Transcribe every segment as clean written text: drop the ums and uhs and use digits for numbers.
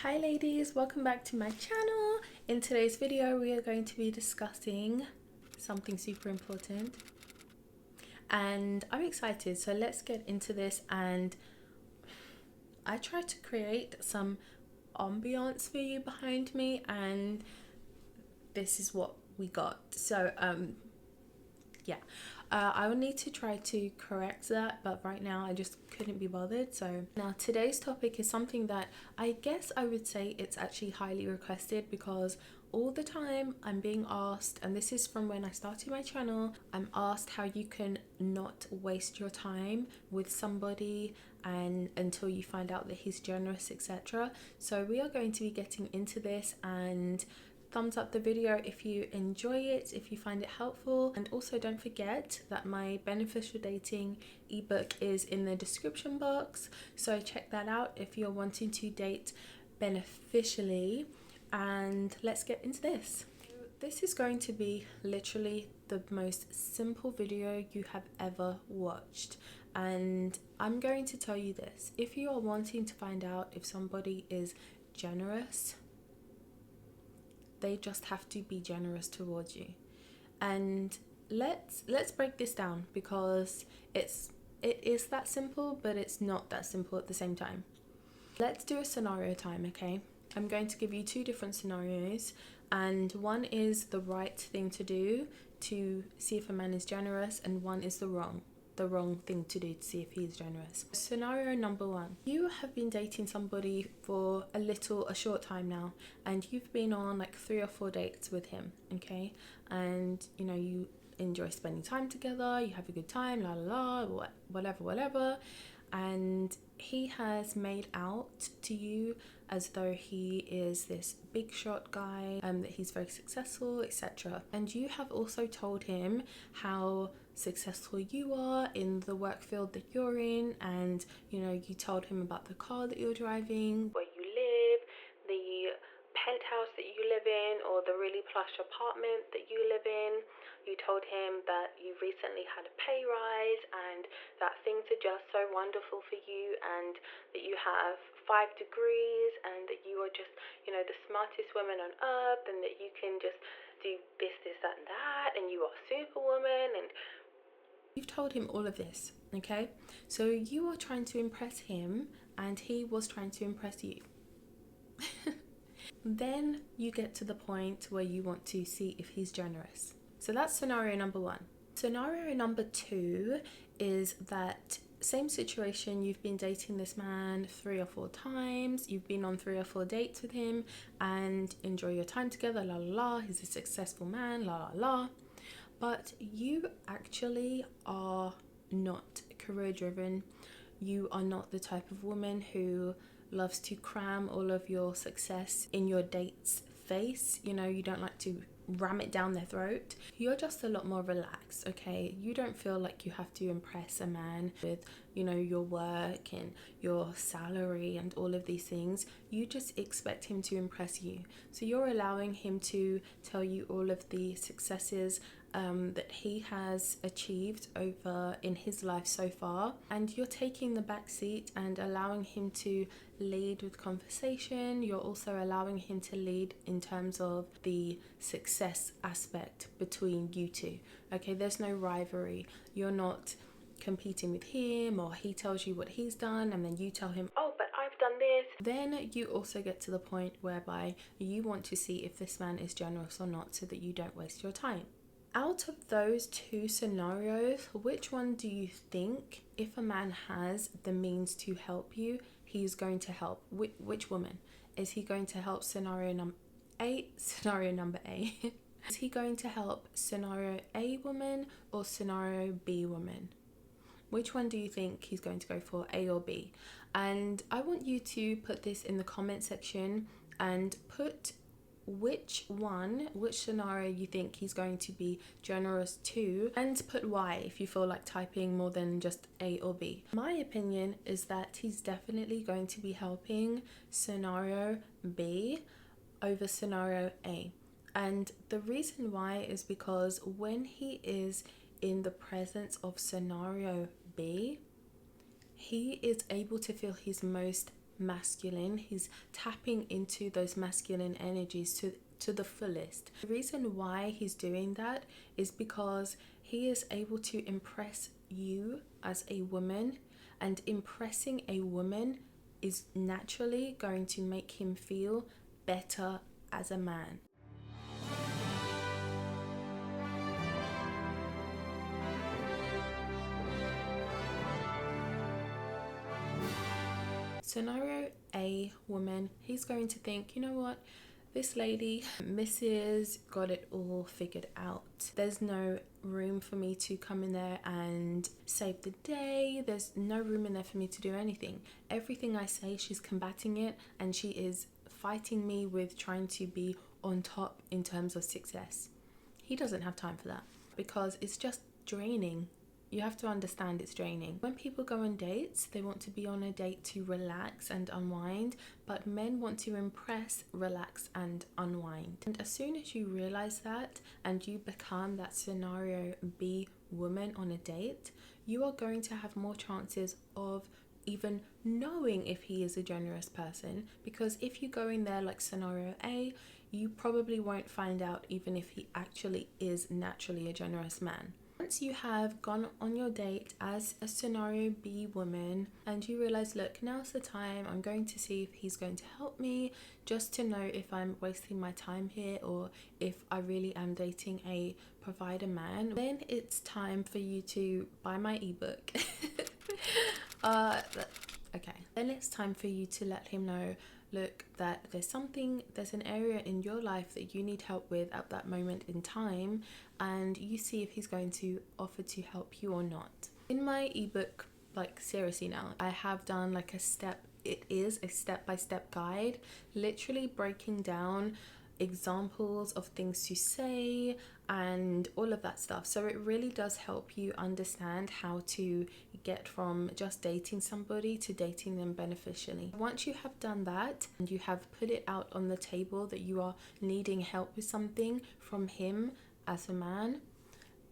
Hi ladies, welcome back to my channel. In today's video we are going to be discussing something super important and I'm excited, so let's get into this. And I tried to create some ambiance for you behind me and this is what we got. So yeah, I will need to try to correct that, but right now I just couldn't be bothered. So now today's topic is something that I guess I would say it's actually highly requested, because all the time I'm being asked, and this is from when I started my channel, I'm asked how you can not waste your time with somebody and until you find out that he's generous, etc. So we are going to be getting into this, and thumbs up the video if you enjoy it, if you find it helpful. And also don't forget that my beneficial dating ebook is in the description box, so check that out if you're wanting to date beneficially. And let's get into this. This is going to be literally the most simple video you have ever watched, and I'm going to tell you this: if you are wanting to find out if somebody is generous, they just have to be generous towards you. And let's break this down, because it is that simple, but it's not that simple at the same time. Let's do a scenario time, okay? I'm going to give you two different scenarios, and one is the right thing to do to see if a man is generous, and one is the wrong thing to do to see if he's generous. Scenario number one: you have been dating somebody for a short time now, and you've been on like 3 or 4 dates with him, okay? And you know, you enjoy spending time together, you have a good time, la la la, whatever, and he has made out to you as though he is this big shot guy, that he's very successful, etc. And you have also told him how successful you are in the work field that you're in, and you know, you told him about the car that you're driving, where you live, the penthouse that you live in, or the really plush apartment that you live in. You told him that you recently had a pay rise and that things are just so wonderful for you, and that you have 5 degrees, and that you are just, you know, the smartest woman on earth, and that you can just do this, that, and that, and you are superwoman. And you've told him all of this, okay? So you are trying to impress him, and he was trying to impress you. Then you get to the point where you want to see if he's generous. So that's scenario number one. Scenario number two is that same situation: you've been dating this man 3 or 4 times, you've been on 3 or 4 dates with him and enjoy your time together, la la la, he's a successful man, la la la. But you actually are not career driven. You are not the type of woman who loves to cram all of your success in your date's face. You know, you don't like to ram it down their throat. You're just a lot more relaxed, okay? You don't feel like you have to impress a man with, you know, your work and your salary and all of these things. You just expect him to impress you. So you're allowing him to tell you all of the successes that he has achieved over in his life so far, and you're taking the back seat and allowing him to lead with conversation. You're also allowing him to lead in terms of the success aspect between you two, okay? There's no rivalry. You're not competing with him, or he tells you what he's done and then you tell him, oh, but I've done this. Then you also get to the point whereby you want to see if this man is generous or not, so that you don't waste your time. Out of those two scenarios, which one do you think, if a man has the means to help you, he's going to help? Which woman? Is he going to help scenario number A? Is he going to help scenario A woman or scenario B woman? Which one do you think he's going to go for, A or B? And I want you to put this in the comment section and put which scenario you think he's going to be generous to, and put why if you feel like typing more than just A or B. My opinion is that he's definitely going to be helping scenario B over scenario A. And the reason why is because when he is in the presence of scenario B, he is able to feel his most masculine. He's tapping into those masculine energies to the fullest. The reason why he's doing that is because he is able to impress you as a woman, and impressing a woman is naturally going to make him feel better as a man. Scenario A, woman, he's going to think, you know what, this lady, Mrs. got it all figured out. There's no room for me to come in there and save the day. There's no room in there for me to do anything. Everything I say, she's combating it, and she is fighting me with trying to be on top in terms of success. He doesn't have time for that because it's just draining. You have to understand it's draining. When people go on dates, they want to be on a date to relax and unwind, but men want to impress, relax and unwind. And as soon as you realize that and you become that scenario B woman on a date, you are going to have more chances of even knowing if he is a generous person, because if you go in there like scenario A, you probably won't find out even if he actually is naturally a generous man. Once you have gone on your date as a scenario B woman and you realize, look, now's the time, I'm going to see if he's going to help me, just to know if I'm wasting my time here or if I really am dating a provider man, then it's time for you to buy my ebook. Okay, then it's time for you to let him know, look, that there's an area in your life that you need help with at that moment in time, and you see if he's going to offer to help you or not. In my ebook, like seriously now, I have done like it is a step-by-step guide, literally breaking down examples of things to say and all of that stuff. So it really does help you understand how to get from just dating somebody to dating them beneficially. Once you have done that and you have put it out on the table that you are needing help with something from him as a man,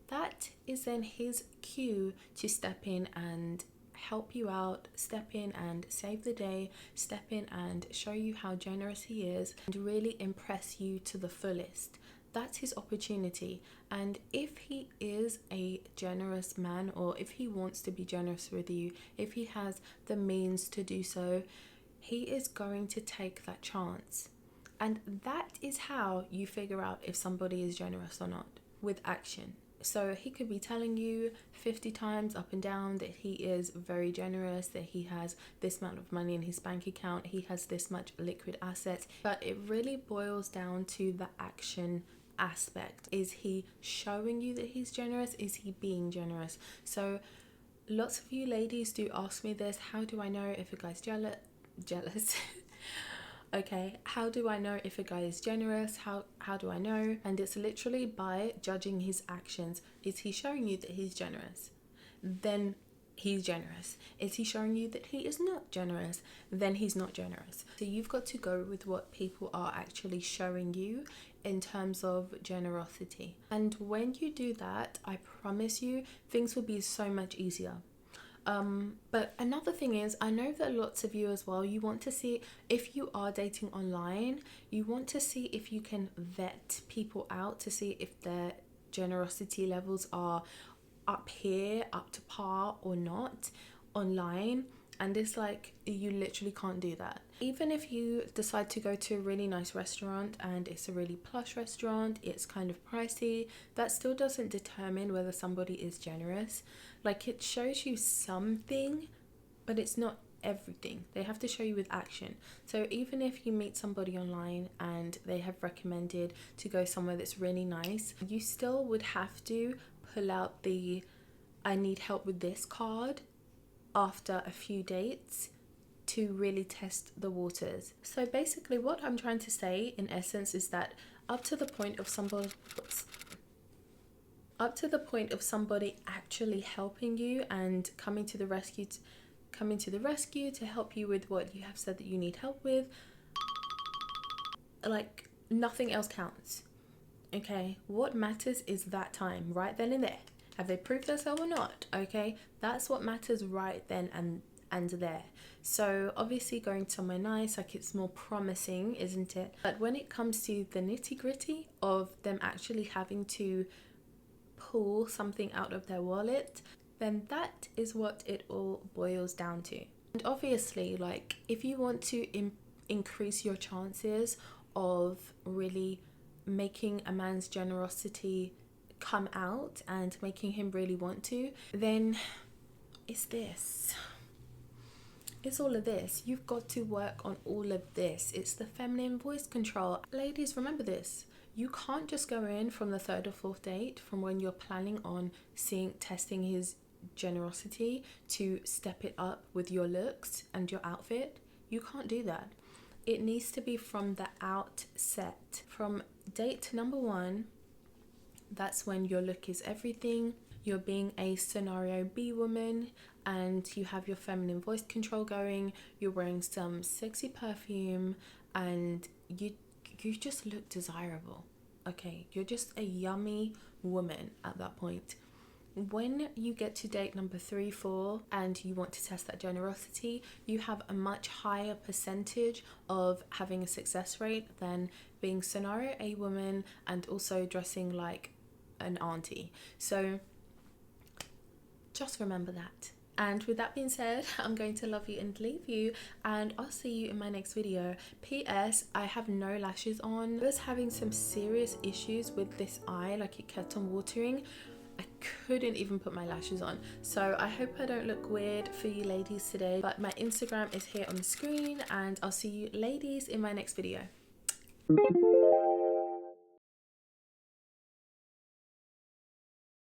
that is then his cue to step in and help you out, step in and save the day, step in and show you how generous he is and really impress you to the fullest. That's his opportunity. And if he is a generous man, or if he wants to be generous with you, if he has the means to do so, he is going to take that chance. And that is how you figure out if somebody is generous or not, with action. So he could be telling you 50 times up and down that he is very generous, that he has this amount of money in his bank account, he has this much liquid assets, but it really boils down to the action aspect. Is he showing you that he's generous? Is he being generous? So lots of you ladies do ask me this: how do I know if a guy's jealous? Okay, how do I know if a guy is generous? How do I know? And it's literally by judging his actions. Is he showing you that he's generous? Then he's generous. Is he showing you that he is not generous? Then he's not generous. So you've got to go with what people are actually showing you in terms of generosity. And when you do that, I promise you, things will be so much easier. But another thing is, I know that lots of you as well, you want to see, if you are dating online, you want to see if you can vet people out to see if their generosity levels are up here, up to par or not online. And it's like, you literally can't do that. Even if you decide to go to a really nice restaurant and it's a really plush restaurant, it's kind of pricey, that still doesn't determine whether somebody is generous. Like, it shows you something, but it's not everything. They have to show you with action. So even if you meet somebody online and they have recommended to go somewhere that's really nice, you still would have to pull out the I need help with this card after a few dates to really test the waters. So basically what I'm trying to say in essence is that up to the point of somebody actually helping you and coming to the rescue to help you with what you have said that you need help with, like, nothing else counts. Okay, what matters is that time, right then and there. Have they proved themselves or not? Okay, that's what matters right then and there. So obviously going somewhere nice, like it's more promising, isn't it? But when it comes to the nitty-gritty of them actually having to pull something out of their wallet, then that is what it all boils down to. And obviously, like, if you want to increase your chances of really making a man's generosity come out and making him really want to, then it's this. It's all of this. You've got to work on all of this. It's the feminine voice control. Ladies, remember this. You can't just go in from the third or fourth date, from when you're planning on testing his generosity, to step it up with your looks and your outfit. You can't do that. It needs to be from the outset. From date number 1, that's when your look is everything. You're being a scenario B woman and you have your feminine voice control going. You're wearing some sexy perfume and you just look desirable. Okay, you're just a yummy woman at that point. When you get to date number 3, 4 and you want to test that generosity, you have a much higher percentage of having a success rate than being scenario A woman and also dressing like an auntie. So just remember that. And with that being said, I'm going to love you and leave you, and I'll see you in my next video. PS, I have no lashes on. I was having some serious issues with this eye, like it kept on watering. I couldn't even put my lashes on. So I hope I don't look weird for you ladies today, but my Instagram is here on the screen, and I'll see you ladies in my next video.